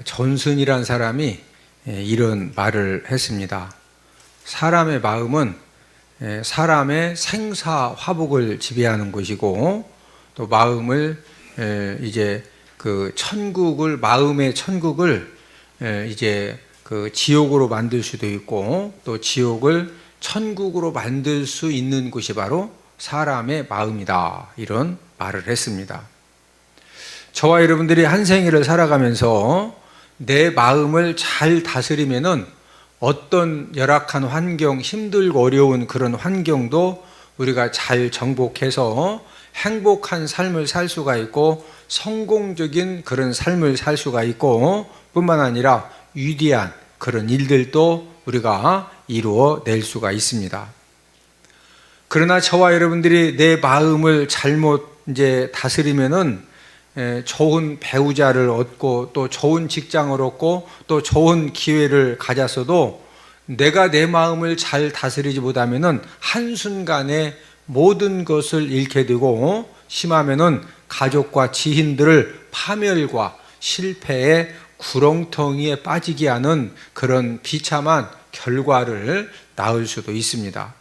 존슨이란 사람이 이런 말을 했습니다. 사람의 마음은 사람의 생사화복을 지배하는 것이고, 또 마음을 이제 그 천국을, 마음의 천국을 이제 그 지옥으로 만들 수도 있고, 또 지옥을 천국으로 만들 수 있는 곳이 바로 사람의 마음이다, 이런 말을 했습니다. 저와 여러분들이 한 생애를 살아가면서 내 마음을 잘 다스리면은 어떤 열악한 환경, 힘들고 어려운 그런 환경도 우리가 잘 정복해서 행복한 삶을 살 수가 있고, 성공적인 그런 삶을 살 수가 있고, 뿐만 아니라 위대한 그런 일들도 우리가 이루어낼 수가 있습니다. 그러나 저와 여러분들이 내 마음을 잘못 다스리면은 좋은 배우자를 얻고, 또 좋은 직장을 얻고, 또 좋은 기회를 가졌어도 내가 내 마음을 잘 다스리지 못하면은 한순간에 모든 것을 잃게 되고, 심하면은 가족과 지인들을 파멸과 실패의 구렁텅이에 빠지게 하는 그런 비참한 결과를 낳을 수도 있습니다.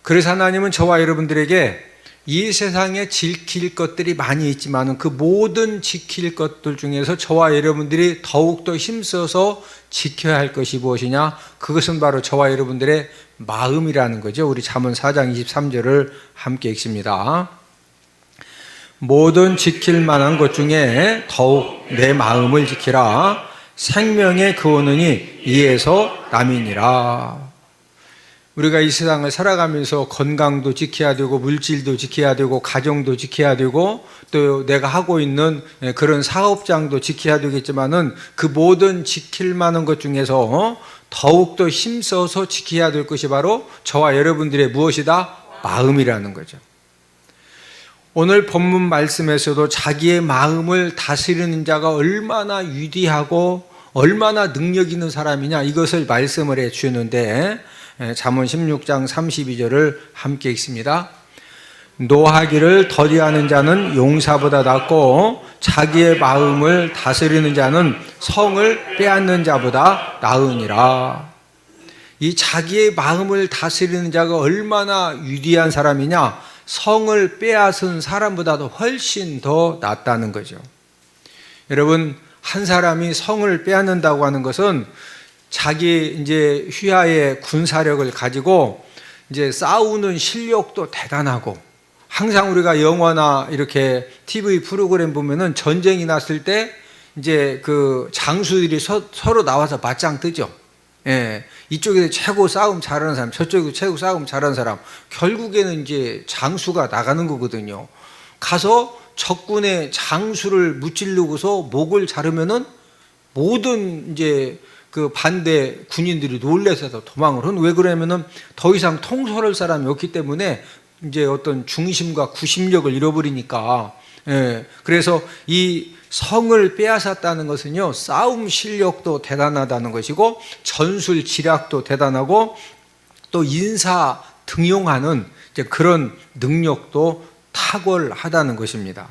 그래서 하나님은 저와 여러분들에게 이 세상에 지킬 것들이 많이 있지만 그 모든 지킬 것들 중에서 저와 여러분들이 더욱더 힘써서 지켜야 할 것이 무엇이냐? 그것은 바로 저와 여러분들의 마음이라는 거죠. 우리 잠언 4장 23절을 함께 읽습니다. 모든 지킬 만한 것 중에 더욱 내 마음을 지키라. 생명의 근원이 이에서 남이니라. 우리가 이 세상을 살아가면서 건강도 지켜야 되고, 물질도 지켜야 되고, 가정도 지켜야 되고, 또 내가 하고 있는 그런 사업장도 지켜야 되겠지만은 그 모든 지킬 만한 것 중에서 더욱더 힘써서 지켜야 될 것이 바로 저와 여러분들의 무엇이다? 마음이라는 거죠. 오늘 본문 말씀에서도 자기의 마음을 다스리는 자가 얼마나 위대하고 얼마나 능력 있는 사람이냐, 이것을 말씀을 해 주는데, 잠언 16장 32절을 함께 읽습니다. 노하기를 더디하는 자는 용사보다 낫고 자기의 마음을 다스리는 자는 성을 빼앗는 자보다 나으니라. 이 자기의 마음을 다스리는 자가 얼마나 위대한 사람이냐, 성을 빼앗은 사람보다도 훨씬 더 낫다는 거죠. 여러분, 한 사람이 성을 빼앗는다고 하는 것은 자기 휘하의 군사력을 가지고 싸우는 실력도 대단하고, 항상 우리가 영화나 이렇게 TV 프로그램 보면은 전쟁이 났을 때 그 장수들이 서로 나와서 맞짱 뜨죠. 이쪽에서 최고 싸움 잘하는 사람, 저쪽에서 최고 싸움 잘하는 사람, 결국에는 장수가 나가는 거거든요. 가서 적군의 장수를 무찌르고서 목을 자르면은 모든 그 반대 군인들이 놀라서 도망을 한. 왜 그러냐면은 더 이상 통솔할 사람이 없기 때문에 어떤 중심과 구심력을 잃어버리니까. 그래서 이 성을 빼앗았다는 것은요, 싸움 실력도 대단하다는 것이고, 전술 지략도 대단하고, 또 인사 등용하는 그런 능력도 탁월하다는 것입니다.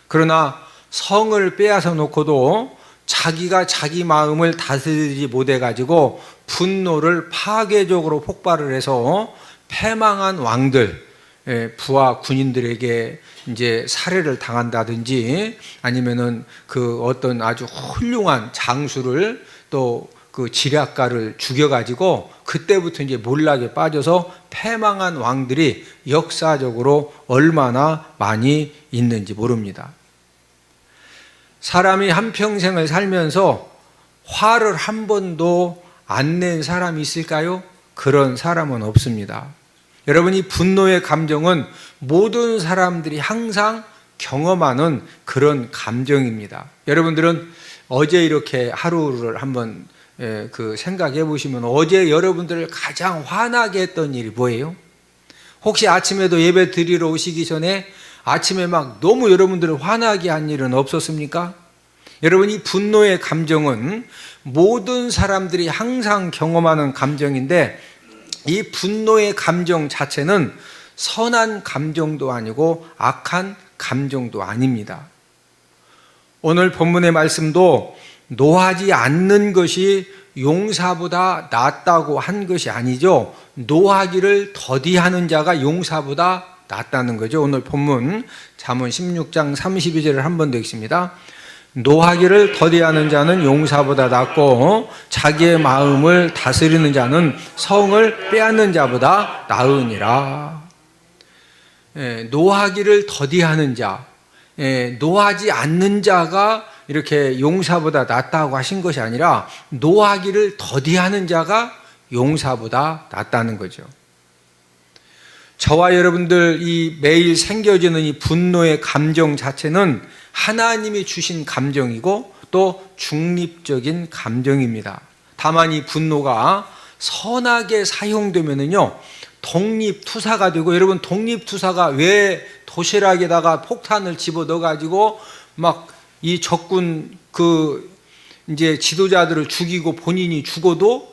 그러나 성을 빼앗아 놓고도 자기가 자기 마음을 다스리지 못해가지고 분노를 파괴적으로 폭발을 해서 패망한 왕들, 부하 군인들에게 살해를 당한다든지, 아니면은 그 어떤 아주 훌륭한 장수를, 또 그 지략가를 죽여가지고 그때부터 몰락에 빠져서 패망한 왕들이 역사적으로 얼마나 많이 있는지 모릅니다. 사람이 한평생을 살면서 화를 한 번도 안 낸 사람이 있을까요? 그런 사람은 없습니다. 여러분, 이 분노의 감정은 모든 사람들이 항상 경험하는 그런 감정입니다. 여러분들은 어제 이렇게 하루를 한번 생각해 보시면, 어제 여러분들을 가장 화나게 했던 일이 뭐예요? 혹시 아침에도 예배 드리러 오시기 전에 아침에 막 너무 여러분들을 화나게 한 일은 없었습니까? 여러분, 이 분노의 감정은 모든 사람들이 항상 경험하는 감정인데, 이 분노의 감정 자체는 선한 감정도 아니고 악한 감정도 아닙니다. 오늘 본문의 말씀도 노하지 않는 것이 용사보다 낫다고 한 것이 아니죠. 노하기를 더디하는 자가 용사보다 낫다는 거죠. 오늘 본문 잠언 16장 32절을 한 번 더 읽습니다. 노하기를 더디하는 자는 용사보다 낫고 자기의 마음을 다스리는 자는 성을 빼앗는 자보다 나으니라. 노하기를 더디하는 자, 노하지 않는 자가 이렇게 용사보다 낫다고 하신 것이 아니라 노하기를 더디하는 자가 용사보다 낫다는 거죠. 저와 여러분들 이 매일 생겨지는 이 분노의 감정 자체는 하나님이 주신 감정이고 또 중립적인 감정입니다. 다만 이 분노가 선하게 사용되면은요, 독립투사가 되고, 여러분 독립투사가 왜 도시락에다가 폭탄을 집어 넣어가지고 막 이 적군 이제 지도자들을 죽이고 본인이 죽어도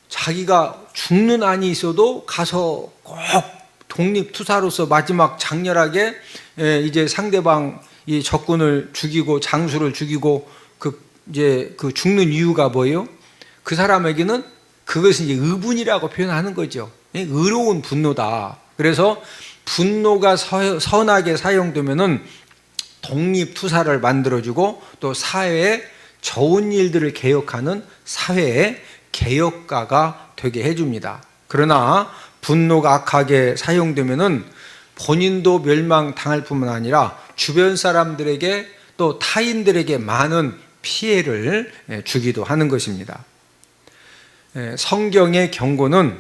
자기가 죽는 한이 있어도 가서 꼭 독립투사로서 마지막 장렬하게 이제 상대방 이 적군을 죽이고 장수를 죽이고 이제 죽는 이유가 뭐예요? 그 사람에게는 그것은 이제 의분이라고 표현하는 거죠. 의로운 분노다. 그래서 분노가 선하게 사용되면은 독립투사를 만들어주고 또 사회에 좋은 일들을 개혁하는 사회의 개혁가가 되게 해줍니다. 그러나 분노가 악하게 사용되면은 본인도 멸망당할 뿐만 아니라 주변 사람들에게 또 타인들에게 많은 피해를 주기도 하는 것입니다. 성경의 경고는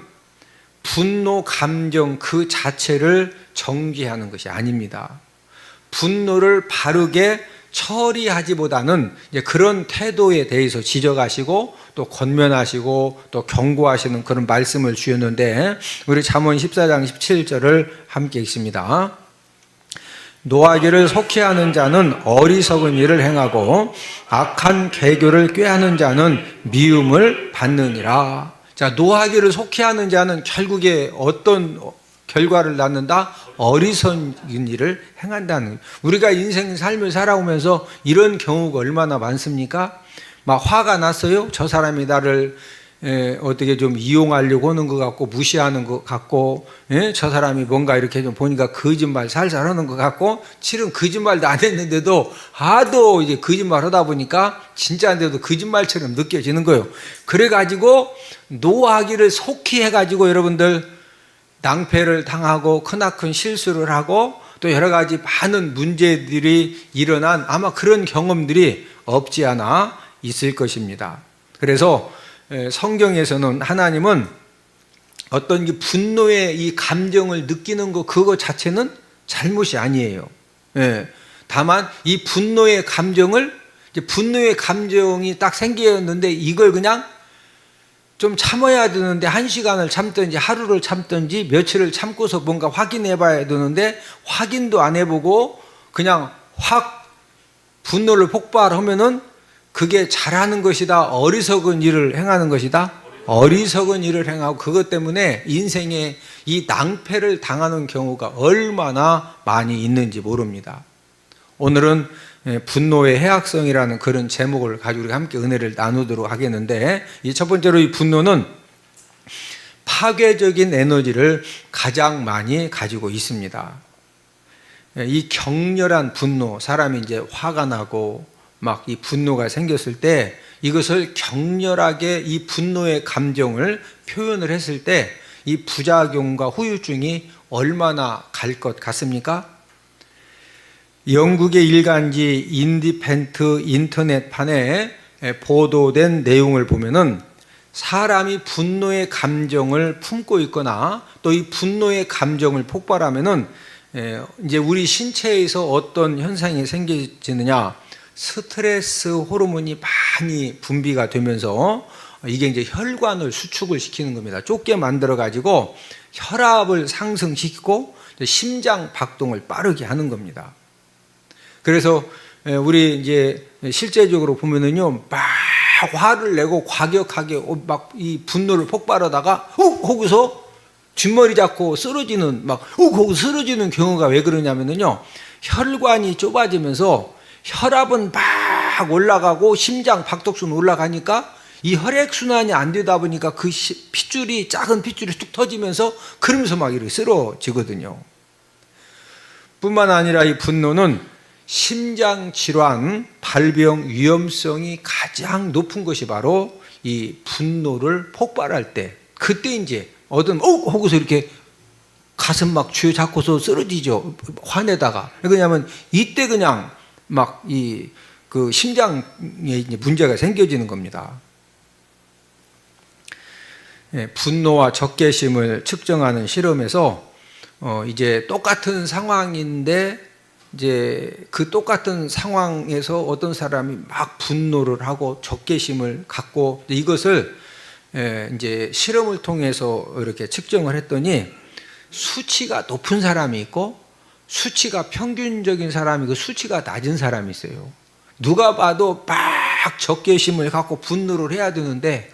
분노 감정 그 자체를 정죄하는 것이 아닙니다. 분노를 바르게 처리하지보다는 이제 그런 태도에 대해서 지적하시고 또 권면하시고 또 경고하시는 그런 말씀을 주셨는데, 우리 잠언 14장 17절을 함께 읽습니다. 노하기를 속히하는 자는 어리석은 일을 행하고 악한 계교를 꾀하는 자는 미움을 받느니라. 자, 노하기를 속히하는 자는 결국에 어떤 결과를 낳는다? 어리석은 일을 행한다는. 우리가 인생 삶을 살아오면서 이런 경우가 얼마나 많습니까? 막 화가 났어요. 저 사람이 나를 어떻게 좀 이용하려고 하는 것 같고 무시하는 것 같고, 저 사람이 뭔가 이렇게 좀 보니까 거짓말 살살 하는 것 같고, 실은 거짓말도 안 했는데도 하도 이제 거짓말 하다 보니까 진짜인데도 거짓말처럼 느껴지는 거예요. 그래가지고 노하기를 속히 해가지고 여러분들 낭패를 당하고 크나큰 실수를 하고 또 여러 가지 많은 문제들이 일어난 아마 그런 경험들이 없지 않아 있을 것입니다. 그래서 성경에서는 하나님은 어떤 분노의 이 감정을 느끼는 것 그거 자체는 잘못이 아니에요. 다만 이 분노의 감정이 딱 생겼는데 이걸 그냥 좀 참아야 되는데 1시간을 참든지 하루를 참든지 며칠을 참고서 뭔가 확인해 봐야 되는데 확인도 안 해보고 그냥 확 분노를 폭발하면은 그게 잘하는 것이다, 어리석은 일을 행하는 것이다, 어리석은 일을 행하고 그것 때문에 인생에 이 낭패를 당하는 경우가 얼마나 많이 있는지 모릅니다. 오늘은 분노의 해악성이라는 그런 제목을 가지고 우리 함께 은혜를 나누도록 하겠는데, 이 첫 번째로 이 분노는 파괴적인 에너지를 가장 많이 가지고 있습니다. 이 격렬한 분노, 사람이 이제 화가 나고 막 이 분노가 생겼을 때 이것을 격렬하게 이 분노의 감정을 표현을 했을 때 이 부작용과 후유증이 얼마나 갈 것 같습니까? 영국의 일간지 인디펜트 인터넷판에 보도된 내용을 보면은 사람이 분노의 감정을 품고 있거나 또 이 분노의 감정을 폭발하면은 이제 우리 신체에서 어떤 현상이 생기느냐, 스트레스 호르몬이 많이 분비가 되면서 이게 이제 혈관을 수축을 시키는 겁니다. 좁게 만들어 가지고 혈압을 상승시키고 심장 박동을 빠르게 하는 겁니다. 그래서 우리 이제 실제적으로 보면은요, 막 화를 내고 과격하게 막 이 분노를 폭발하다가 거기서 뒷머리 잡고 쓰러지는 거기서 쓰러지는 경우가 왜 그러냐면요, 혈관이 좁아지면서 혈압은 막 올라가고 심장 박독순 올라가니까 이 혈액순환이 안 되다 보니까 그 핏줄이, 작은 핏줄이 뚝 터지면서 그러면서 막 이렇게 쓰러지거든요. 뿐만 아니라 이 분노는 심장질환, 발병 위험성이 가장 높은 것이 바로 이 분노를 폭발할 때, 그때 이제 하고서 이렇게 가슴 막 쥐어잡고서 쓰러지죠. 화내다가. 왜냐하면 이때 그냥 막 그 심장에 이제 문제가 생겨지는 겁니다. 예, 분노와 적개심을 측정하는 실험에서 이제 똑같은 상황인데 이제 그 똑같은 상황에서 어떤 사람이 막 분노를 하고 적개심을 갖고 이것을 이제 실험을 통해서 이렇게 측정을 했더니 수치가 높은 사람이 있고 수치가 평균적인 사람이고 수치가 낮은 사람이 있어요. 누가 봐도 막 적개심을 갖고 분노를 해야 되는데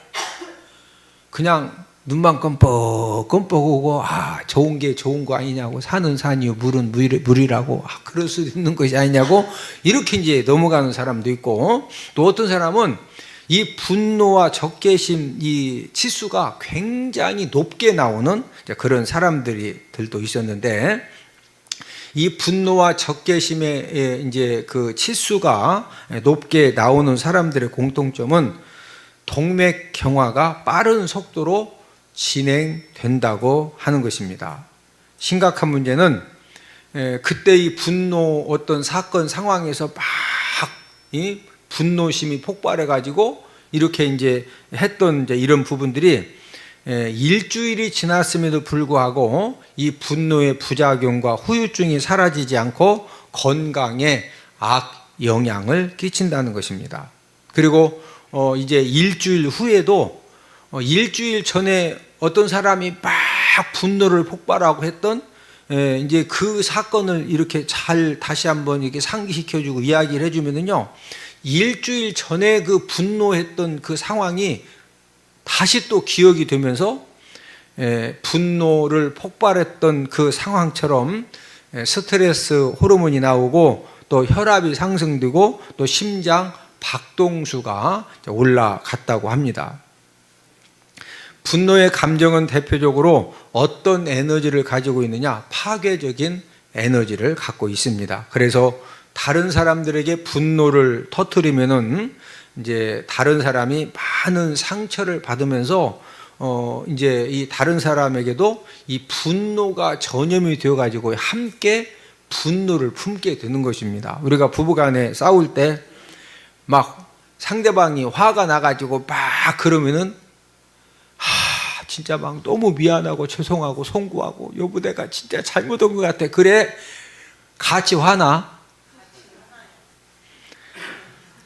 그냥 눈만 껌뻑껌뻑 오고 좋은 게 좋은 거 아니냐고, 산은 산이요 물은 물이라고, 그럴 수 있는 것이 아니냐고 이렇게 이제 넘어가는 사람도 있고, 또 어떤 사람은 이 분노와 적개심 이 치수가 굉장히 높게 나오는 그런 사람들도 있었는데, 이 분노와 적개심의 이제 그 치수가 높게 나오는 사람들의 공통점은 동맥경화가 빠른 속도로 진행된다고 하는 것입니다. 심각한 문제는 그때 이 분노 어떤 사건 상황에서 막 이 분노심이 폭발해 가지고 이렇게 이제 했던 이제 이런 부분들이 일주일이 지났음에도 불구하고 이 분노의 부작용과 후유증이 사라지지 않고 건강에 악 영향을 끼친다는 것입니다. 그리고 이제 일주일 후에도 일주일 전에 어떤 사람이 막 분노를 폭발하고 했던 이제 그 사건을 이렇게 잘 다시 한번 이렇게 상기시켜주고 이야기를 해주면은요, 일주일 전에 그 분노했던 그 상황이 다시 또 기억이 되면서 분노를 폭발했던 그 상황처럼 스트레스 호르몬이 나오고 또 혈압이 상승되고 또 심장 박동수가 올라갔다고 합니다. 분노의 감정은 대표적으로 어떤 에너지를 가지고 있느냐? 파괴적인 에너지를 갖고 있습니다. 그래서 다른 사람들에게 분노를 터뜨리면은 이제 다른 사람이 많은 상처를 받으면서 이제 이 다른 사람에게도 이 분노가 전염이 되어 가지고 함께 분노를 품게 되는 것입니다. 우리가 부부간에 싸울 때 막 상대방이 화가 나가지고 막 그러면은 진짜 막 너무 미안하고 죄송하고 송구하고 여보 내가 진짜 잘못한 것 같아. 그래 같이 화나?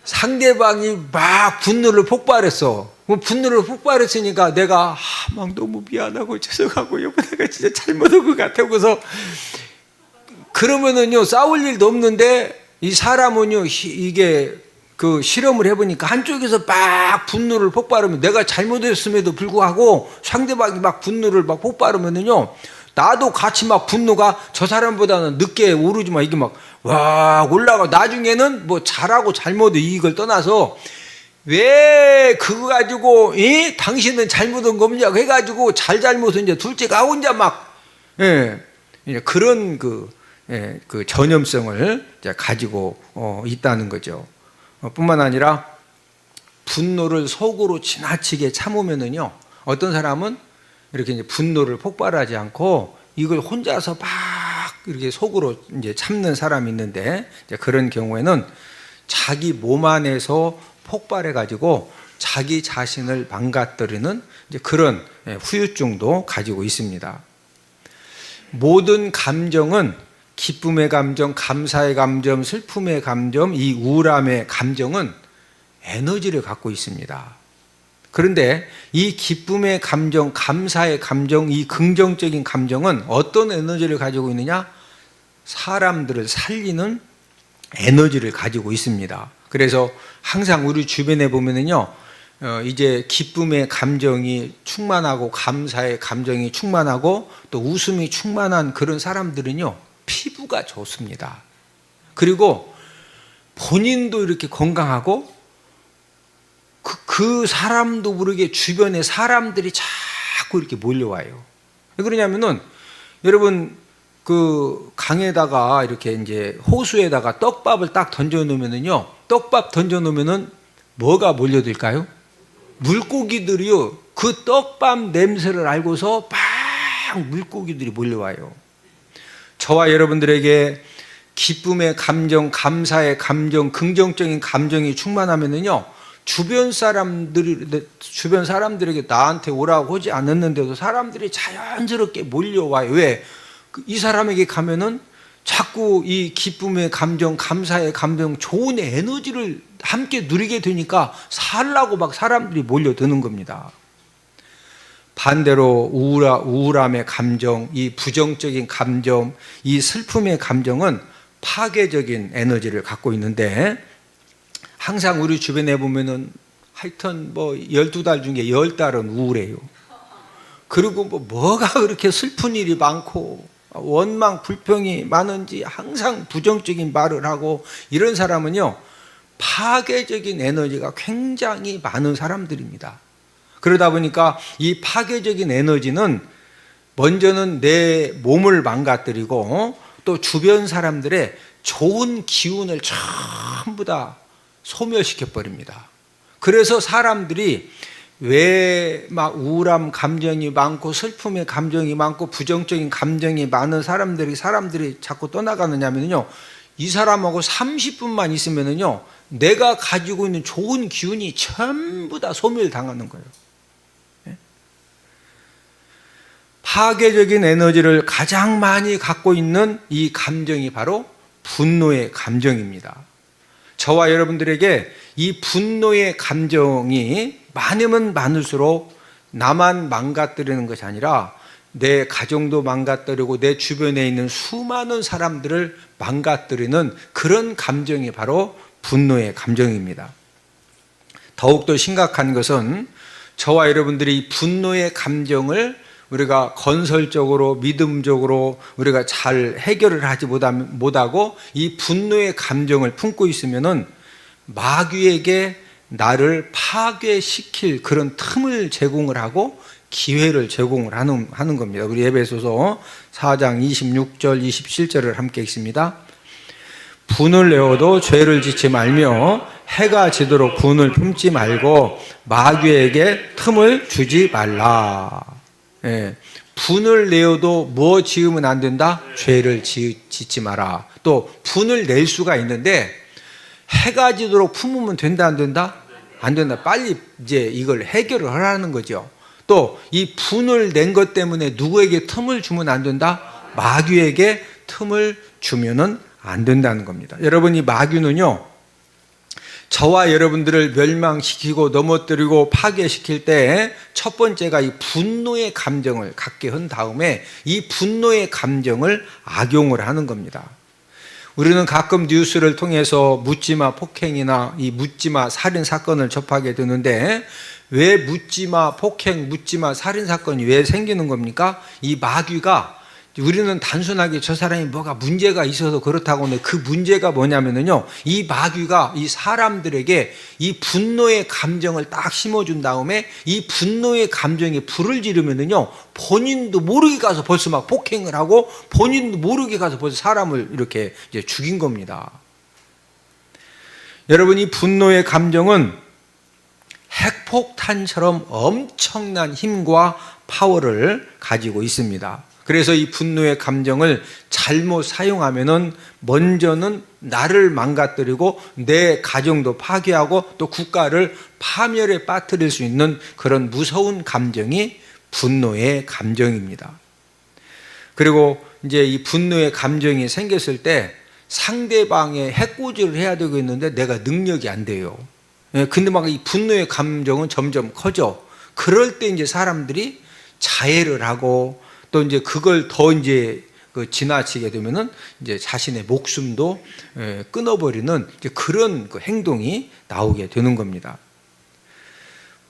상대방이 막 분노를 폭발했어. 분노를 폭발했으니까 내가 막 너무 미안하고 죄송하고 여보 내가 진짜 잘못한 것 같아. 그래서 그러면은요 싸울 일도 없는데 이 사람은요 이게 그 실험을 해보니까 한쪽에서 막 분노를 폭발하면 내가 잘못했음에도 불구하고 상대방이 막 분노를 막 폭발하면은요 나도 같이 막 분노가 저 사람보다는 늦게 오르지만 이게 막 와 올라가. 나중에는 뭐 잘하고 잘못을 이걸 떠나서 왜 그거 가지고 당신은 잘못한 겁니까 해가지고 잘못은 이제 둘째가 혼자 막 그런 그 전염성을 가지고 있다는 거죠. 뿐만 아니라 분노를 속으로 지나치게 참으면은요 어떤 사람은 이렇게 이제 분노를 폭발하지 않고 이걸 혼자서 막 이렇게 속으로 이제 참는 사람이 있는데, 이제 그런 경우에는 자기 몸 안에서 폭발해 가지고 자기 자신을 망가뜨리는 이제 그런 후유증도 가지고 있습니다. 모든 감정은 기쁨의 감정, 감사의 감정, 슬픔의 감정, 이 우울함의 감정은 에너지를 갖고 있습니다. 그런데 이 기쁨의 감정, 감사의 감정, 이 긍정적인 감정은 어떤 에너지를 가지고 있느냐? 사람들을 살리는 에너지를 가지고 있습니다. 그래서 항상 우리 주변에 보면은요, 이제 기쁨의 감정이 충만하고 감사의 감정이 충만하고 또 웃음이 충만한 그런 사람들은요, 피부가 좋습니다. 그리고 본인도 이렇게 건강하고 그 사람도 모르게 주변에 사람들이 자꾸 이렇게 몰려와요. 왜 그러냐면은 여러분 그 강에다가 이렇게 이제 호수에다가 떡밥을 딱 던져 놓으면은요, 떡밥 던져 놓으면은 뭐가 몰려들까요? 물고기들이요. 그 떡밥 냄새를 알고서 막 물고기들이 몰려와요. 저와 여러분들에게 기쁨의 감정, 감사의 감정, 긍정적인 감정이 충만하면은요, 주변 사람들에게 나한테 오라고 하지 않았는데도 사람들이 자연스럽게 몰려와요. 왜? 이 사람에게 가면은 자꾸 이 기쁨의 감정, 감사의 감정, 좋은 에너지를 함께 누리게 되니까 살라고 막 사람들이 몰려드는 겁니다. 반대로 우울함의 감정, 이 부정적인 감정, 이 슬픔의 감정은 파괴적인 에너지를 갖고 있는데, 항상 우리 주변에 보면은 하여튼 뭐 12달 중에 10달은 우울해요. 그리고 뭐가 그렇게 슬픈 일이 많고 원망, 불평이 많은지 항상 부정적인 말을 하고, 이런 사람은요, 파괴적인 에너지가 굉장히 많은 사람들입니다. 그러다 보니까 이 파괴적인 에너지는 먼저는 내 몸을 망가뜨리고 또 주변 사람들의 좋은 기운을 전부 다 소멸시켜 버립니다. 그래서 사람들이 왜 막 우울함 감정이 많고 슬픔의 감정이 많고 부정적인 감정이 많은 사람들이 자꾸 떠나가느냐면요, 이 사람하고 30분만 있으면은요, 내가 가지고 있는 좋은 기운이 전부 다 소멸당하는 거예요. 파괴적인 에너지를 가장 많이 갖고 있는 이 감정이 바로 분노의 감정입니다. 저와 여러분들에게 이 분노의 감정이 많으면 많을수록 나만 망가뜨리는 것이 아니라 내 가정도 망가뜨리고 내 주변에 있는 수많은 사람들을 망가뜨리는 그런 감정이 바로 분노의 감정입니다. 더욱더 심각한 것은 저와 여러분들이 이 분노의 감정을 우리가 건설적으로 믿음적으로 우리가 잘 해결을 하지 못하고 이 분노의 감정을 품고 있으면은 마귀에게 나를 파괴시킬 그런 틈을 제공을 하고 기회를 제공을 하는 겁니다. 우리 에베소서 4장 26절 27절을 함께 읽습니다. 분을 내어도 죄를 짓지 말며 해가 지도록 분을 품지 말고 마귀에게 틈을 주지 말라. 예, 분을 내어도 뭐 지으면 안 된다? 죄를 짓지 마라. 또 분을 낼 수가 있는데 해가 지도록 품으면 된다 안 된다? 안 된다. 빨리 이제 이걸 해결을 하라는 거죠. 또 이 분을 낸 것 때문에 누구에게 틈을 주면 안 된다? 마귀에게 틈을 주면은 안 된다는 겁니다. 여러분, 이 마귀는요, 저와 여러분들을 멸망시키고 넘어뜨리고 파괴시킬 때 첫 번째가 이 분노의 감정을 갖게 한 다음에 이 분노의 감정을 악용을 하는 겁니다. 우리는 가끔 뉴스를 통해서 묻지마 폭행이나 이 묻지마 살인 사건을 접하게 되는데, 왜 묻지마 폭행, 묻지마 살인 사건이 왜 생기는 겁니까? 이 마귀가, 우리는 단순하게 저 사람이 뭐가 문제가 있어서 그렇다고 하는데 그 문제가 뭐냐면요, 이 마귀가 이 사람들에게 이 분노의 감정을 딱 심어준 다음에 이 분노의 감정에 불을 지르면요, 본인도 모르게 가서 벌써 막 폭행을 하고 본인도 모르게 가서 벌써 사람을 이렇게 이제 죽인 겁니다. 여러분, 이 분노의 감정은 핵폭탄처럼 엄청난 힘과 파워를 가지고 있습니다. 그래서 이 분노의 감정을 잘못 사용하면은 먼저는 나를 망가뜨리고 내 가정도 파괴하고 또 국가를 파멸에 빠뜨릴 수 있는 그런 무서운 감정이 분노의 감정입니다. 그리고 이제 이 분노의 감정이 생겼을 때 상대방의 해코지를 해야 되고 있는데 내가 능력이 안 돼요. 근데 막 이 분노의 감정은 점점 커져. 그럴 때 이제 사람들이 자해를 하고 또 이제 그걸 더 이제 지나치게 되면은 이제 자신의 목숨도 끊어버리는 이제 그런 그 행동이 나오게 되는 겁니다.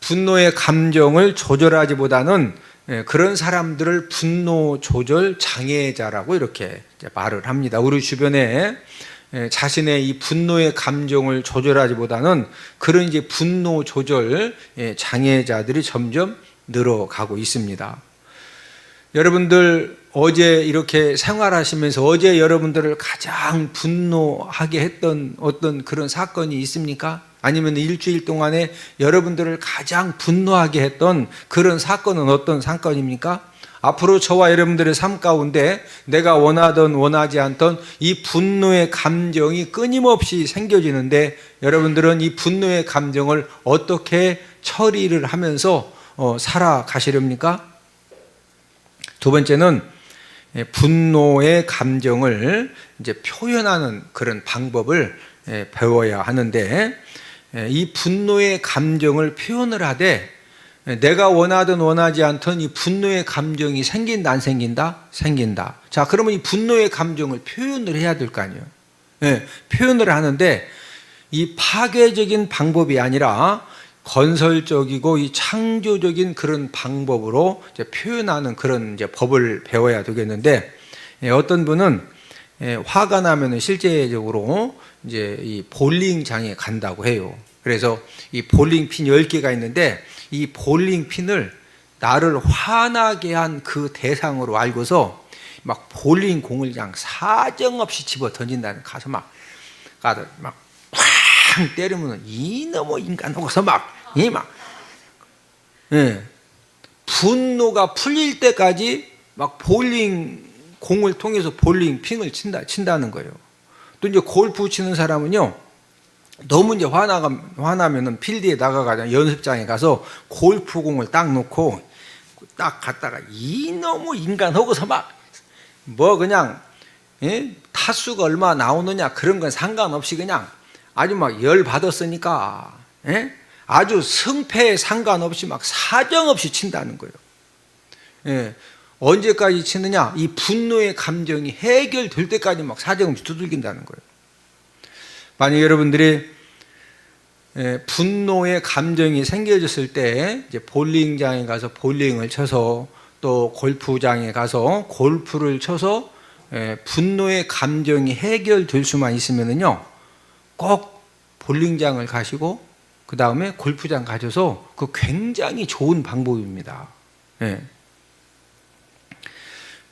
분노의 감정을 조절하지보다는 그런 사람들을 분노 조절 장애자라고 이렇게 말을 합니다. 우리 주변에 자신의 이 분노의 감정을 조절하지보다는 그런 이제 분노 조절 장애자들이 점점 늘어가고 있습니다. 여러분들 어제 이렇게 생활하시면서 어제 여러분들을 가장 분노하게 했던 어떤 그런 사건이 있습니까? 아니면 일주일 동안에 여러분들을 가장 분노하게 했던 그런 사건은 어떤 사건입니까? 앞으로 저와 여러분들의 삶 가운데 내가 원하던 원하지 않던 이 분노의 감정이 끊임없이 생겨지는데 여러분들은 이 분노의 감정을 어떻게 처리를 하면서 살아가시렵니까? 두 번째는 분노의 감정을 이제 표현하는 그런 방법을 배워야 하는데 이 분노의 감정을 표현을 하되 내가 원하든 원하지 않던 이 분노의 감정이 생긴다 안 생긴다? 생긴다. 자, 그러면 이 분노의 감정을 표현을 해야 될 거 아니에요. 표현을 하는데 이 파괴적인 방법이 아니라 건설적이고 이 창조적인 그런 방법으로 이제 표현하는 그런 이제 법을 배워야 되겠는데 어떤 분은 화가 나면은 실제적으로 이제 이 볼링장에 간다고 해요. 그래서 이 볼링 핀 10개가 있는데 이 볼링 핀을 나를 화나게 한 그 대상으로 알고서 막 볼링 공을 그냥 사정없이 집어 던진다는, 가서 막 쾅 때리면 이놈의 인간 하고서 분노가 풀릴 때까지 막 볼링 공을 통해서 볼링 핀을 친다는 거예요. 또 이제 골프 치는 사람은요, 너무 이제 화나면은 필드에 나가가지고 연습장에 가서 골프공을 딱 놓고 딱 갔다가 이놈의 인간 하고서 그냥 타수가 얼마 나오느냐 그런 건 상관없이 그냥 아주 막 열 받았으니까 아주 승패에 상관없이 막 사정없이 친다는 거예요. 언제까지 치느냐? 이 분노의 감정이 해결될 때까지 막 사정없이 두들긴다는 거예요. 만약 여러분들이 분노의 감정이 생겨졌을 때 이제 볼링장에 가서 볼링을 쳐서 또 골프장에 가서 골프를 쳐서 분노의 감정이 해결될 수만 있으면은요, 꼭 볼링장을 가시고 그 다음에 골프장 가셔서 그 굉장히 좋은 방법입니다.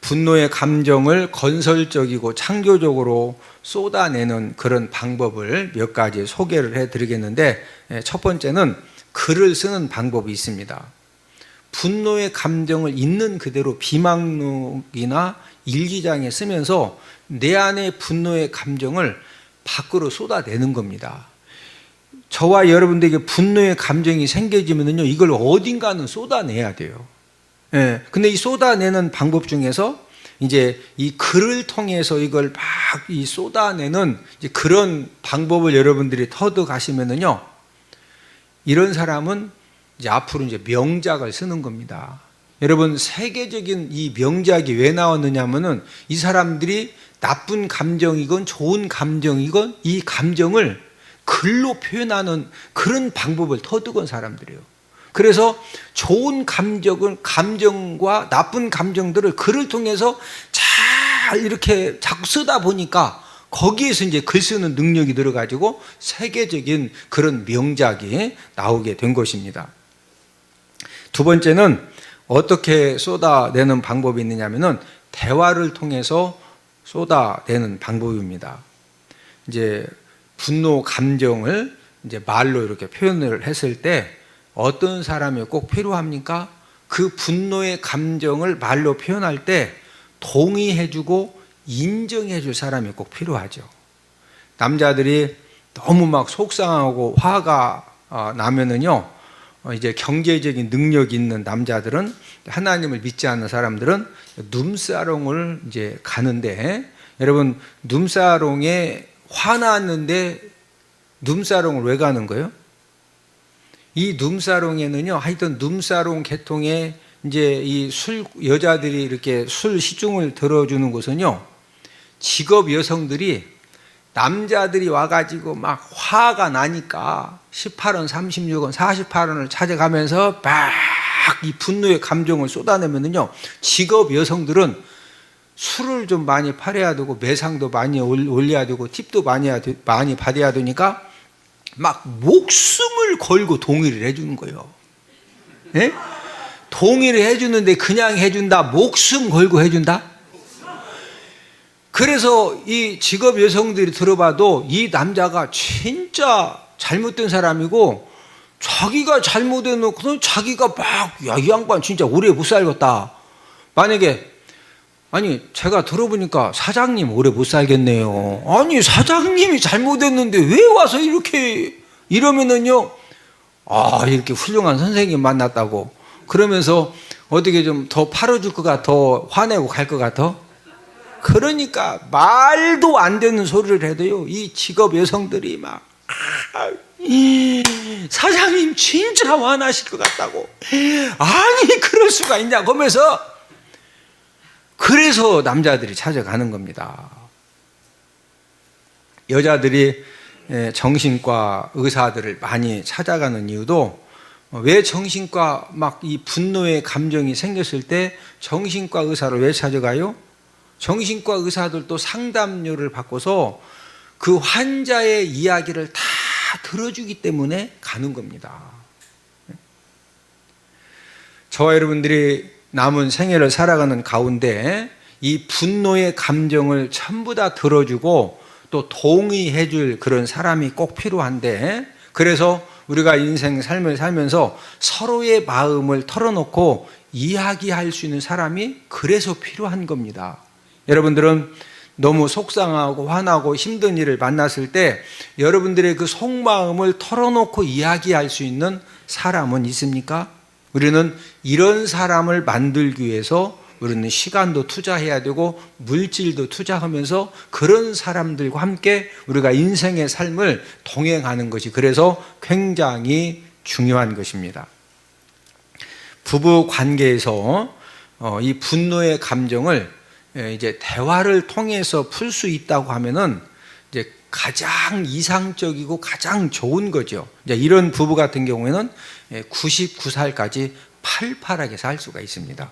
분노의 감정을 건설적이고 창조적으로 쏟아내는 그런 방법을 몇 가지 소개를 해드리겠는데, 첫 번째는 글을 쓰는 방법이 있습니다. 분노의 감정을 있는 그대로 비망록이나 일기장에 쓰면서 내 안의 분노의 감정을 밖으로 쏟아내는 겁니다. 저와 여러분들에게 분노의 감정이 생겨지면요, 이걸 어딘가는 쏟아내야 돼요. 근데 이 쏟아내는 방법 중에서 이제 이 글을 통해서 이걸 막 이 쏟아내는 이제 그런 방법을 여러분들이 터득하시면은요, 이런 사람은 이제 앞으로 이제 명작을 쓰는 겁니다. 여러분, 세계적인 이 명작이 왜 나왔느냐면은 이 사람들이 나쁜 감정이건 좋은 감정이건 이 감정을 글로 표현하는 그런 방법을 터득한 사람들이에요. 그래서 좋은 감정과 나쁜 감정들을 글을 통해서 잘 이렇게 자꾸 쓰다 보니까 거기에서 이제 글 쓰는 능력이 들어가지고 세계적인 그런 명작이 나오게 된 것입니다. 두 번째는 어떻게 쏟아내는 방법이 있느냐면은 대화를 통해서 쏟아내는 방법입니다. 이제 분노 감정을 이제 말로 이렇게 표현을 했을 때 어떤 사람이 꼭 필요합니까? 그 분노의 감정을 말로 표현할 때 동의해주고 인정해줄 사람이 꼭 필요하죠. 남자들이 너무 막 속상하고 화가 나면은요, 이제 경제적인 능력이 있는 남자들은, 하나님을 믿지 않는 사람들은 눈사롱을 이제 가는데, 여러분, 눈사롱에 화났는데 눈사롱을 왜 가는 거예요? 이 눈사롱에는요, 하여튼 눈사롱 계통에 이제 이 여자들이 이렇게 술 시중을 들어주는 곳은요, 직업 여성들이 남자들이 와가지고 막 화가 나니까 18원, 36원, 48원을 찾아가면서 막 이 분노의 감정을 쏟아내면은요, 직업 여성들은 술을 좀 많이 팔아야 되고 매상도 많이 올려야 되고 팁도 많이 받아야 되니까 막 목숨을 걸고 동의를 해주는 거예요. 예? 동의를 해주는데 그냥 해준다? 목숨 걸고 해준다? 그래서 이 직업 여성들이 들어봐도 이 남자가 진짜 잘못된 사람이고 자기가 잘못해놓고 자기가 막 야, 이 양반 진짜 오래 못 살겠다. 만약에 아니 제가 들어보니까 사장님 오래 못 살겠네요. 아니 사장님이 잘못했는데 왜 와서 이렇게 이러면은요, 아 이렇게 훌륭한 선생님 만났다고 그러면서 어떻게 좀 더 팔아줄 것 같아, 화내고 갈 것 같아. 그러니까 말도 안 되는 소리를 해도요, 이 직업 여성들이 막 사장님 진짜 화나실 것 같다고, 아니 그럴 수가 있냐 그러면서, 그래서 남자들이 찾아가는 겁니다. 여자들이 정신과 의사들을 많이 찾아가는 이유도, 왜 정신과 막 이 분노의 감정이 생겼을 때 정신과 의사를 왜 찾아가요? 정신과 의사들도 상담료를 받고서 그 환자의 이야기를 다 들어주기 때문에 가는 겁니다. 저와 여러분들이 남은 생애를 살아가는 가운데 이 분노의 감정을 전부 다 들어주고 또 동의해 줄 그런 사람이 꼭 필요한데, 그래서 우리가 인생 삶을 살면서 서로의 마음을 털어놓고 이야기할 수 있는 사람이 그래서 필요한 겁니다. 여러분들은 너무 속상하고 화나고 힘든 일을 만났을 때 여러분들의 그 속마음을 털어놓고 이야기할 수 있는 사람은 있습니까? 우리는 이런 사람을 만들기 위해서 우리는 시간도 투자해야 되고 물질도 투자하면서 그런 사람들과 함께 우리가 인생의 삶을 동행하는 것이 그래서 굉장히 중요한 것입니다. 부부 관계에서 이 분노의 감정을 이제 대화를 통해서 풀 수 있다고 하면은 이제 가장 이상적이고 가장 좋은 거죠. 이제 이런 부부 같은 경우에는 99살까지 팔팔하게 살 수가 있습니다.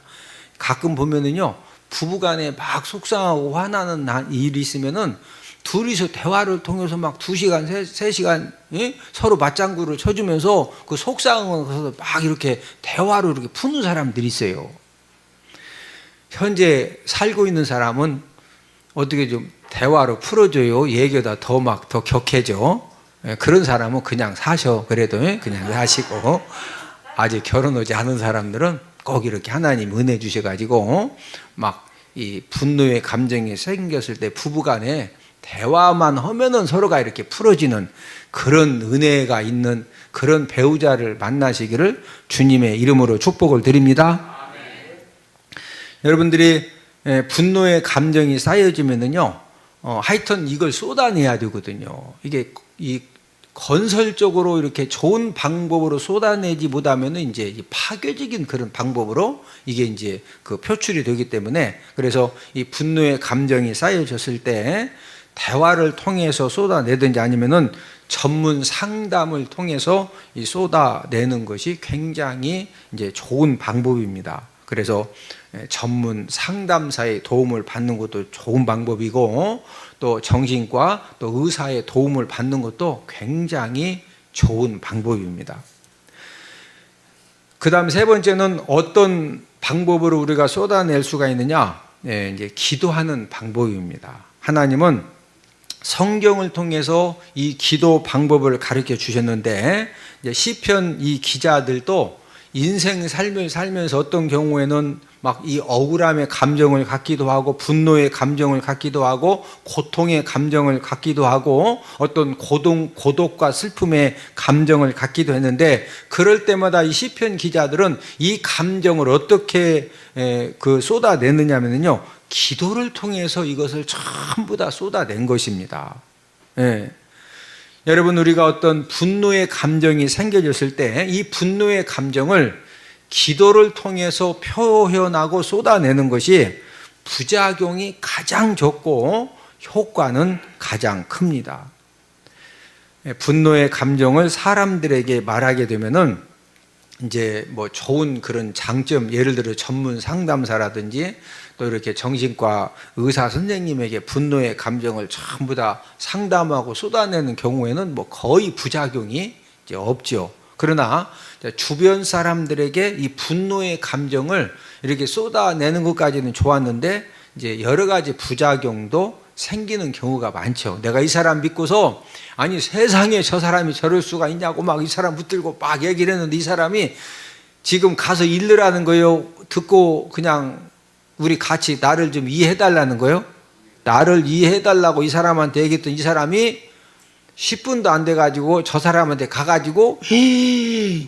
가끔 보면은요, 부부간에 막 속상하고 화나는 일이 있으면은 둘이서 대화를 통해서 막 2시간, 3시간 서로 맞장구를 쳐주면서 그 속상한 것을 막 이렇게 대화로 이렇게 푸는 사람들이 있어요. 현재 살고 있는 사람은 어떻게 좀 대화로 풀어줘요? 얘기보다 더 격해져. 그런 사람은 그냥 사셔. 그래도 그냥 사시고, 아직 결혼하지 않은 사람들은 꼭 이렇게 하나님 은혜 주셔가지고 막 이 분노의 감정이 생겼을 때 부부간에 대화만 하면은 서로가 이렇게 풀어지는 그런 은혜가 있는 그런 배우자를 만나시기를 주님의 이름으로 축복을 드립니다. 여러분들이 분노의 감정이 쌓여지면은요, 하여튼 이걸 쏟아내야 되거든요. 이게 이 건설적으로 이렇게 좋은 방법으로 쏟아내지 못하면은 이제 파괴적인 그런 방법으로 이게 이제 그 표출이 되기 때문에, 그래서 이 분노의 감정이 쌓여졌을 때 대화를 통해서 쏟아내든지 아니면은 전문 상담을 통해서 이 쏟아내는 것이 굉장히 이제 좋은 방법입니다. 그래서 전문 상담사의 도움을 받는 것도 좋은 방법이고, 또 정신과 또 의사의 도움을 받는 것도 굉장히 좋은 방법입니다. 그 다음 세 번째는 어떤 방법으로 우리가 쏟아낼 수가 있느냐? 이제 기도하는 방법입니다. 하나님은 성경을 통해서 이 기도 방법을 가르쳐 주셨는데, 이제 시편 이 기자들도 인생 삶을 살면서 어떤 경우에는 막 이 억울함의 감정을 갖기도 하고 분노의 감정을 갖기도 하고 고통의 감정을 갖기도 하고 어떤 고독과 슬픔의 감정을 갖기도 했는데, 그럴 때마다 이 시편 기자들은 이 감정을 어떻게 쏟아내느냐면요, 기도를 통해서 이것을 전부 다 쏟아낸 것입니다. 여러분, 우리가 어떤 분노의 감정이 생겨졌을 때 이 분노의 감정을 기도를 통해서 표현하고 쏟아내는 것이 부작용이 가장 적고 효과는 가장 큽니다. 분노의 감정을 사람들에게 말하게 되면은 이제 뭐 좋은 그런 장점, 예를 들어 전문 상담사라든지 또 이렇게 정신과 의사 선생님에게 분노의 감정을 전부 다 상담하고 쏟아내는 경우에는 뭐 거의 부작용이 이제 없죠. 그러나 주변 사람들에게 이 분노의 감정을 이렇게 쏟아내는 것까지는 좋았는데 이제 여러 가지 부작용도 생기는 경우가 많죠. 내가 이 사람 믿고서 아니 세상에 저 사람이 저럴 수가 있냐고 막 이 사람 붙들고 막 얘기를 했는데 이 사람이 지금 가서 일르라는 거예요? 듣고 그냥 우리 같이 나를 좀 이해해 달라는 거예요? 나를 이해해 달라고 이 사람한테 얘기했던 이 사람이 10분도 안 돼가지고 저 사람한테 가가지고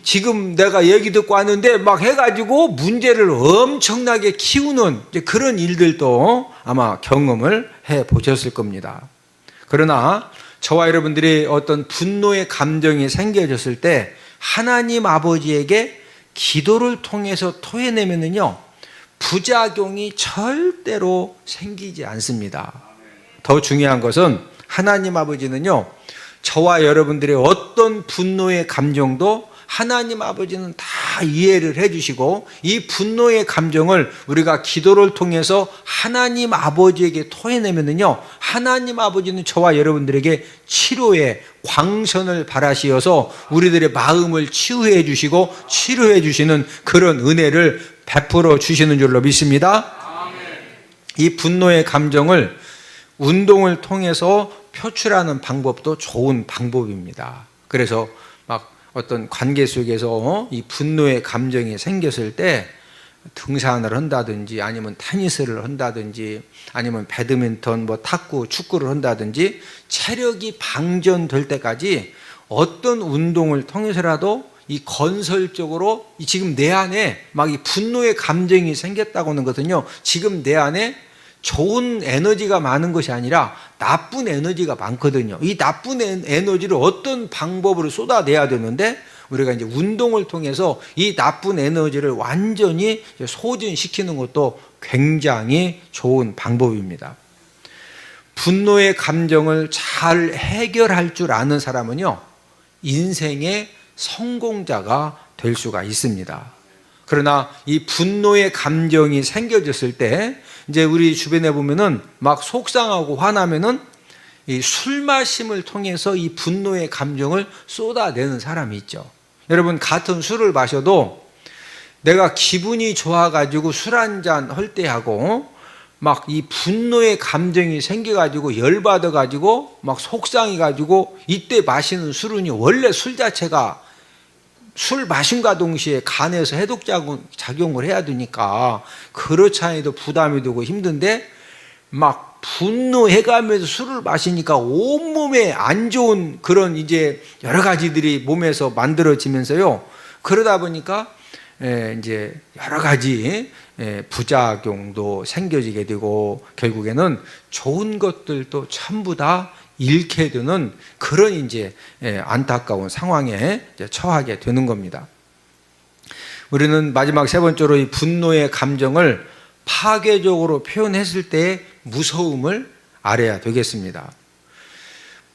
지금 내가 얘기 듣고 왔는데 막 해가지고 문제를 엄청나게 키우는 그런 일들도 아마 경험을 해 보셨을 겁니다. 그러나 저와 여러분들이 어떤 분노의 감정이 생겨졌을 때 하나님 아버지에게 기도를 통해서 토해내면은요 부작용이 절대로 생기지 않습니다. 더 중요한 것은 하나님 아버지는요 저와 여러분들의 어떤 분노의 감정도 하나님 아버지는 다 이해를 해주시고 이 분노의 감정을 우리가 기도를 통해서 하나님 아버지에게 토해내면은요 하나님 아버지는 저와 여러분들에게 치료의 광선을 바라시어서 우리들의 마음을 치유해 주시고 치료해 주시는 그런 은혜를 베풀어 주시는 줄로 믿습니다. 이 분노의 감정을 운동을 통해서 표출하는 방법도 좋은 방법입니다. 그래서 막 어떤 관계 속에서 이 분노의 감정이 생겼을 때 등산을 한다든지 아니면 테니스를 한다든지 아니면 배드민턴, 뭐 탁구, 축구를 한다든지 체력이 방전될 때까지 어떤 운동을 통해서라도 이 건설적으로 지금 내 안에 막 이 분노의 감정이 생겼다고 하는 것은요 지금 내 안에 좋은 에너지가 많은 것이 아니라 나쁜 에너지가 많거든요. 이 나쁜 에너지를 어떤 방법으로 쏟아내야 되는데 우리가 이제 운동을 통해서 이 나쁜 에너지를 완전히 소진시키는 것도 굉장히 좋은 방법입니다. 분노의 감정을 잘 해결할 줄 아는 사람은요 인생의 성공자가 될 수가 있습니다. 그러나 이 분노의 감정이 생겨졌을 때 이제 우리 주변에 보면은 막 속상하고 화나면은 이 술 마심을 통해서 이 분노의 감정을 쏟아내는 사람이 있죠. 여러분 같은 술을 마셔도 내가 기분이 좋아가지고 술 한잔 할 때하고 막 이 분노의 감정이 생겨가지고 열받아가지고 막 속상해가지고 이때 마시는 술은 원래 술 자체가 술 마심과 동시에 간에서 해독작용을 해야 되니까 그렇지 않아도 부담이 되고 힘든데 막 분노해가면서 술을 마시니까 온몸에 안 좋은 그런 이제 여러 가지들이 몸에서 만들어지면서요 그러다 보니까 이제 여러 가지 부작용도 생겨지게 되고 결국에는 좋은 것들도 전부 다 잃게 되는 그런 이제 안타까운 상황에 처하게 되는 겁니다. 우리는 마지막 세 번째로 이 분노의 감정을 파괴적으로 표현했을 때의 무서움을 알아야 되겠습니다.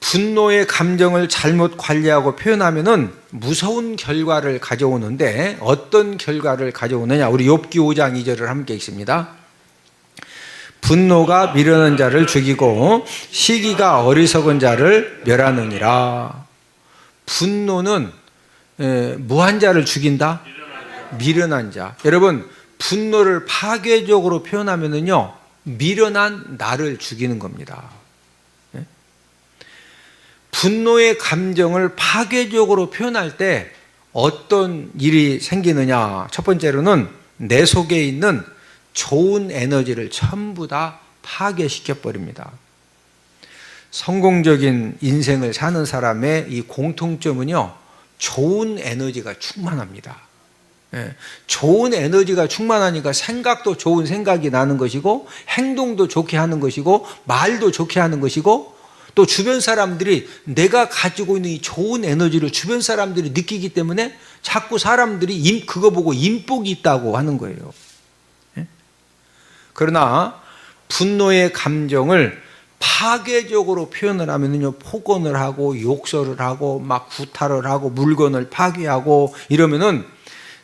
분노의 감정을 잘못 관리하고 표현하면은 무서운 결과를 가져오는데 어떤 결과를 가져오느냐? 우리 욥기 5장 2절을 함께 읽습니다. 분노가 미련한 자를 죽이고 시기가 어리석은 자를 멸하느니라. 분노는 무한 자를 죽인다? 미련한 자. 여러분 분노를 파괴적으로 표현하면은요 미련한 나를 죽이는 겁니다. 분노의 감정을 파괴적으로 표현할 때 어떤 일이 생기느냐? 첫 번째로는 내 속에 있는 좋은 에너지를 전부 다 파괴시켜 버립니다. 성공적인 인생을 사는 사람의 이 공통점은요 좋은 에너지가 충만합니다. 좋은 에너지가 충만하니까 생각도 좋은 생각이 나는 것이고 행동도 좋게 하는 것이고 말도 좋게 하는 것이고 또 주변 사람들이 내가 가지고 있는 이 좋은 에너지를 주변 사람들이 느끼기 때문에 자꾸 사람들이 그거 보고 인복이 있다고 하는 거예요. 그러나 분노의 감정을 파괴적으로 표현을 하면요 폭언을 하고 욕설을 하고 막 구타를 하고 물건을 파괴하고 이러면은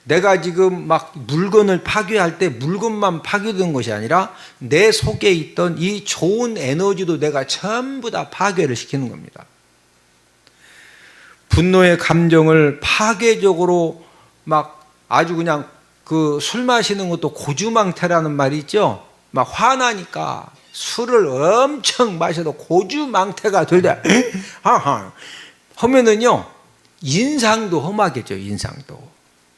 내가 지금 막 물건을 파괴할 때 물건만 파괴된 것이 아니라 내 속에 있던 이 좋은 에너지도 내가 전부 다 파괴를 시키는 겁니다. 분노의 감정을 파괴적으로 막 아주 그냥 그 술 마시는 것도 고주망태라는 말이 있죠. 막 화나니까 술을 엄청 마셔도 고주망태가 되다 하면은요, 인상도 험하겠죠. 인상도.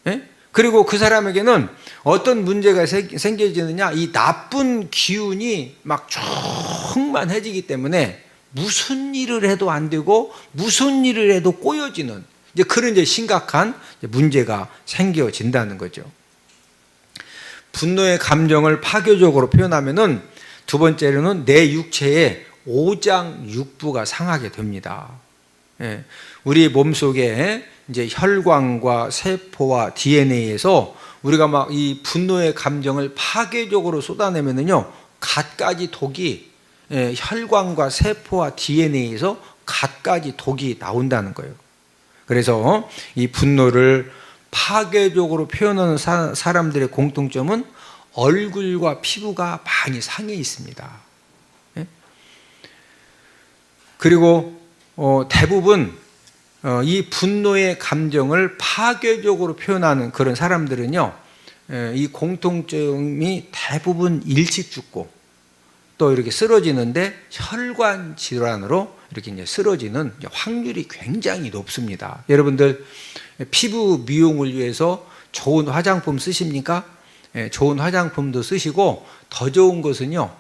예? 그리고 그 사람에게는 어떤 문제가 생겨지느냐, 이 나쁜 기운이 막 충만해지기 때문에 무슨 일을 해도 안 되고 무슨 일을 해도 꼬여지는 이제 그런 이제 심각한 문제가 생겨진다는 거죠. 분노의 감정을 파괴적으로 표현하면은 두 번째로는 내 육체의 오장육부가 상하게 됩니다. 예, 우리 몸속에 이제 혈관과 세포와 DNA에서 우리가 막 이 분노의 감정을 파괴적으로 쏟아내면은요, 갖가지 독이 혈관과 세포와 DNA에서 갖가지 독이 나온다는 거예요. 그래서 이 분노를 파괴적으로 표현하는 사람들의 공통점은 얼굴과 피부가 많이 상해 있습니다. 그리고 대부분 이 분노의 감정을 파괴적으로 표현하는 그런 사람들은요, 이 공통점이 대부분 일찍 죽고 또 이렇게 쓰러지는데 혈관 질환으로 이렇게 이제 쓰러지는 확률이 굉장히 높습니다. 여러분들 피부 미용을 위해서 좋은 화장품 쓰십니까? 좋은 화장품도 쓰시고 더 좋은 것은요,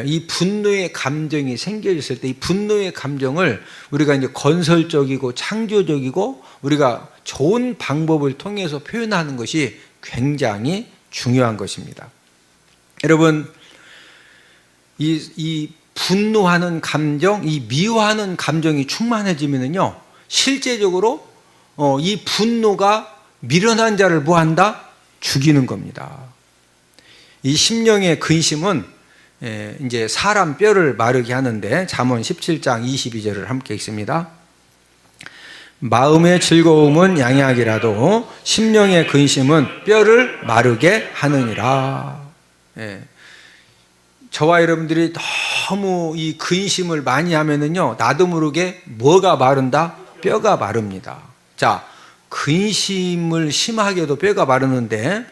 이 분노의 감정이 생겨졌을 때 이 분노의 감정을 우리가 이제 건설적이고 창조적이고 우리가 좋은 방법을 통해서 표현하는 것이 굉장히 중요한 것입니다. 여러분, 이 분노하는 감정, 이 미워하는 감정이 충만해지면은요, 실제적으로 이 분노가 미련한 자를 뭐한다? 죽이는 겁니다. 이 심령의 근심은 이제 사람 뼈를 마르게 하는데 잠언 17장 22절을 함께 읽습니다. 마음의 즐거움은 양약이라도 심령의 근심은 뼈를 마르게 하느니라. 저와 여러분들이 너무 이 근심을 많이 하면은요, 나도 모르게 뭐가 마른다? 뼈가 마릅니다. 자, 근심을 심하게도 뼈가 마르는데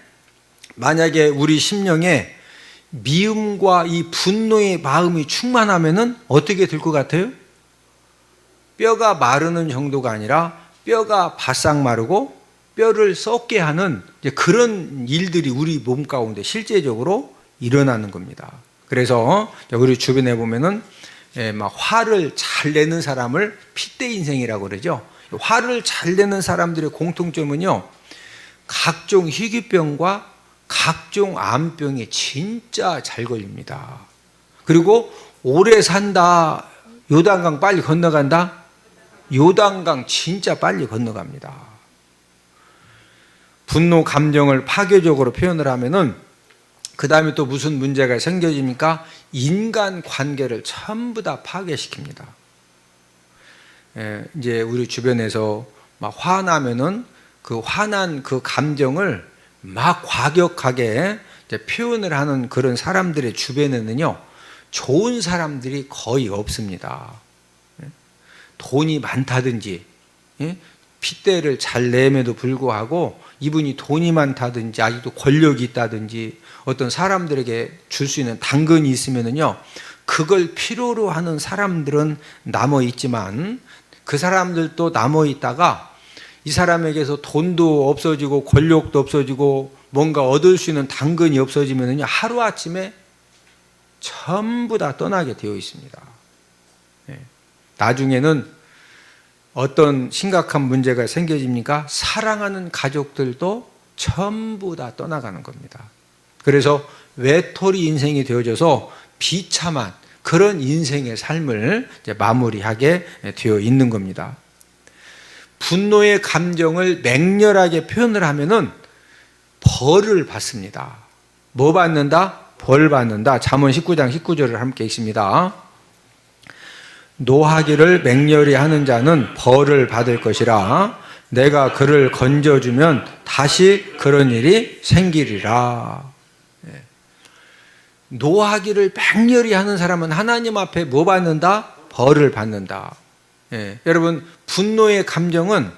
만약에 우리 심령에 미움과 이 분노의 마음이 충만하면은 어떻게 될 것 같아요? 뼈가 마르는 정도가 아니라 뼈가 바싹 마르고 뼈를 썩게 하는 그런 일들이 우리 몸 가운데 실제적으로 일어나는 겁니다. 그래서 우리 주변에 보면은 막 화를 잘 내는 사람을 핏대 인생이라고 그러죠. 화를 잘 내는 사람들의 공통점은요, 각종 희귀병과 각종 암병에 진짜 잘 걸립니다. 그리고 오래 산다, 요단강 빨리 건너간다, 요단강 진짜 빨리 건너갑니다. 분노 감정을 파괴적으로 표현을 하면은 그 다음에 또 무슨 문제가 생겨집니까? 인간 관계를 전부 다 파괴시킵니다. 이제 우리 주변에서 막 화나면은 그 화난 그 감정을 막 과격하게 이제 표현을 하는 그런 사람들의 주변에는요, 좋은 사람들이 거의 없습니다. 돈이 많다든지, 핏대를 잘 내면도 불구하고 이분이 돈이 많다든지 아직도 권력이 있다든지 어떤 사람들에게 줄 수 있는 당근이 있으면은요, 그걸 필요로 하는 사람들은 남아 있지만 그 사람들도 남아 있다가 이 사람에게서 돈도 없어지고 권력도 없어지고 뭔가 얻을 수 있는 당근이 없어지면은요, 하루아침에 전부 다 떠나게 되어 있습니다. 나중에는 어떤 심각한 문제가 생겨집니까? 사랑하는 가족들도 전부 다 떠나가는 겁니다. 그래서 외톨이 인생이 되어져서 비참한 그런 인생의 삶을 이제 마무리하게 되어 있는 겁니다. 분노의 감정을 맹렬하게 표현을 하면은 벌을 받습니다. 뭐 받는다? 벌 받는다. 잠언 19장 19절을 함께 읽습니다. 노하기를 맹렬히 하는 자는 벌을 받을 것이라. 내가 그를 건져주면 다시 그런 일이 생기리라. 노하기를 맹렬히 하는 사람은 하나님 앞에 뭐 받는다? 벌을 받는다. 여러분, 분노의 감정은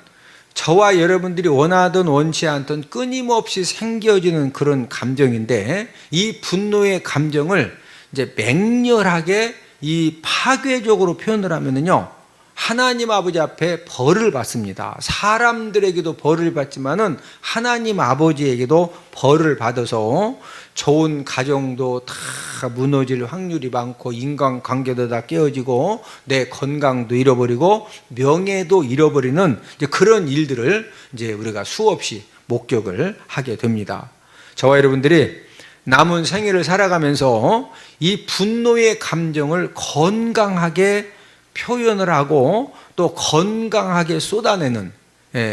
저와 여러분들이 원하든 원치 않든 끊임없이 생겨지는 그런 감정인데, 이 분노의 감정을 이제 맹렬하게 이 파괴적으로 표현을 하면은요, 하나님 아버지 앞에 벌을 받습니다. 사람들에게도 벌을 받지만은 하나님 아버지에게도 벌을 받아서 좋은 가정도 다 무너질 확률이 많고, 인간관계도 다 깨어지고, 내 건강도 잃어버리고, 명예도 잃어버리는 이제 그런 일들을 이제 우리가 수없이 목격을 하게 됩니다. 저와 여러분들이 남은 생애를 살아가면서 이 분노의 감정을 건강하게 표현을 하고 또 건강하게 쏟아내는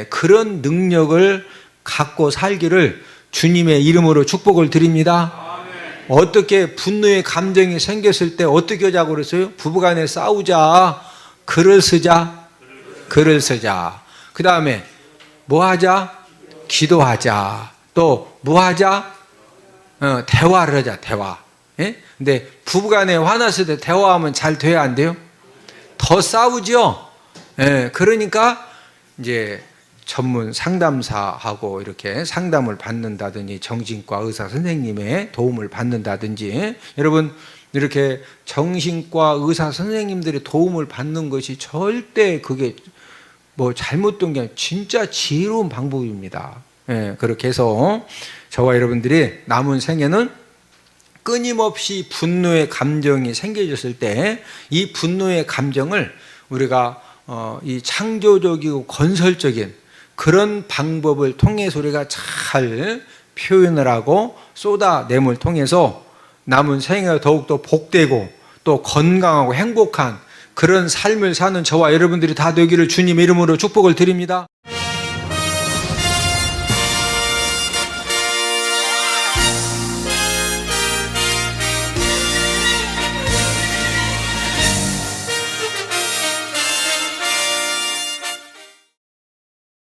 그런 능력을 갖고 살기를 주님의 이름으로 축복을 드립니다. 아멘. 어떻게 분노의 감정이 생겼을 때 어떻게 하자고 그랬어요? 부부간에 싸우자, 글을 쓰자, 글을 쓰자. 그 다음에 뭐 하자? 기도하자. 또 뭐 하자? 대화를 하자, 대화. 근데 부부간에 화났을 때 대화하면 잘 돼야 안 돼요? 더 싸우죠? 그러니까 이제 전문 상담사하고 이렇게 상담을 받는다든지, 정신과 의사 선생님의 도움을 받는다든지, 여러분, 이렇게 정신과 의사 선생님들의 도움을 받는 것이 절대 그게 뭐 잘못된 게 아니라 진짜 지혜로운 방법입니다. 그렇게 해서 저와 여러분들이 남은 생애는 끊임없이 분노의 감정이 생겨졌을 때 이 분노의 감정을 우리가 이 창조적이고 건설적인 그런 방법을 통해서 우리가 잘 표현을 하고 쏟아냄을 통해서 남은 생애가 더욱더 복되고 또 건강하고 행복한 그런 삶을 사는 저와 여러분들이 다 되기를 주님의 이름으로 축복을 드립니다.